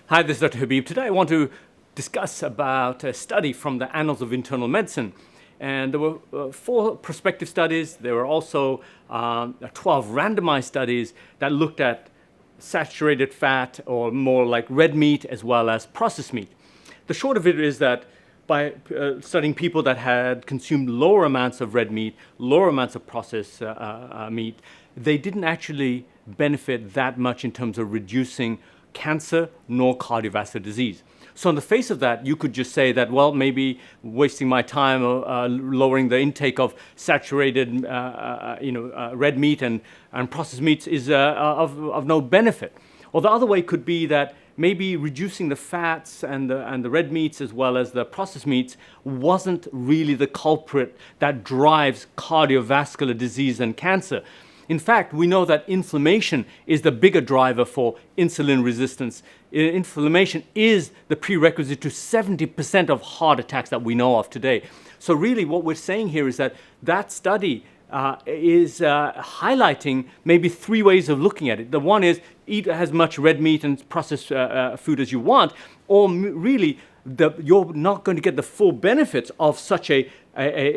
Hi, this is Dr. Habib. Today I want to discuss about a study from the Annals of Internal Medicine. And there were 4 prospective studies. There were also 12 randomized studies that looked at saturated fat, or more like red meat, as well as processed meat. The short of it is that by studying people that had consumed lower amounts of red meat, lower amounts of processed meat, they didn't actually benefit that much in terms of reducing cancer nor cardiovascular disease. So on the face of that, you could just say that, well, maybe wasting my time lowering the intake of saturated red meat and processed meats is of no benefit. Or the other way could be that maybe reducing the fats and the red meats as well as the processed meats wasn't really the culprit that drives cardiovascular disease and cancer. In fact, we know that inflammation is the bigger driver for insulin resistance. Inflammation is the prerequisite to 70% of heart attacks that we know of today. So really what we're saying here is that study is highlighting maybe 3 ways of looking at it. The one is eat as much red meat and processed food as you want, or really you're not going to get the full benefits of such a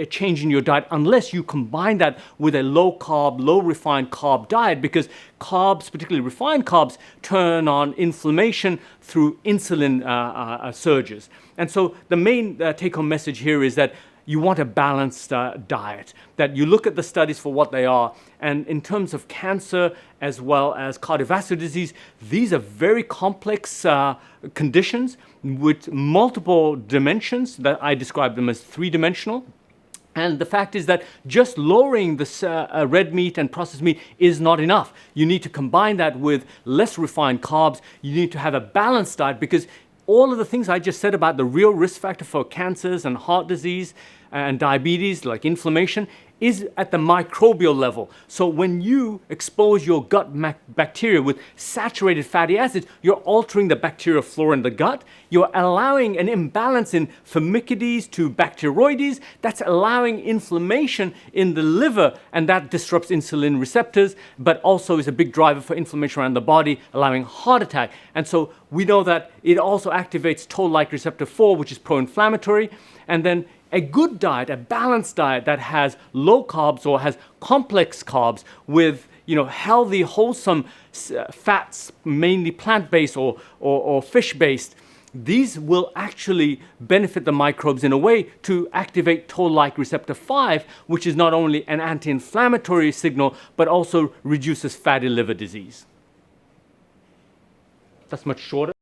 change in your diet unless you combine that with a low-carb, low-refined carb diet, because carbs, particularly refined carbs, turn on inflammation through insulin surges. And so the main take-home message here is that you want a balanced diet, that you look at the studies for what they are. And in terms of cancer as well as cardiovascular disease, these are very complex conditions with multiple dimensions that I describe them as 3-dimensional. And the fact is that just lowering the red meat and processed meat is not enough. You need to combine that with less refined carbs. You need to have a balanced diet, because all of the things I just said about the real risk factor for cancers and heart disease and diabetes, like inflammation, is at the microbial level. So when you expose your gut bacteria with saturated fatty acids, you're altering the bacterial flora in the gut. You're allowing an imbalance in Firmicutes to Bacteroides. That's allowing inflammation in the liver, and that disrupts insulin receptors, but also is a big driver for inflammation around the body, allowing heart attack. And so we know that it also activates toll-like receptor 4, which is pro-inflammatory. And then a good diet, a balanced diet that has low carbs or has complex carbs with healthy, wholesome fats, mainly plant-based or fish-based, these will actually benefit the microbes in a way to activate toll-like receptor 5, which is not only an anti-inflammatory signal, but also reduces fatty liver disease. That's much shorter.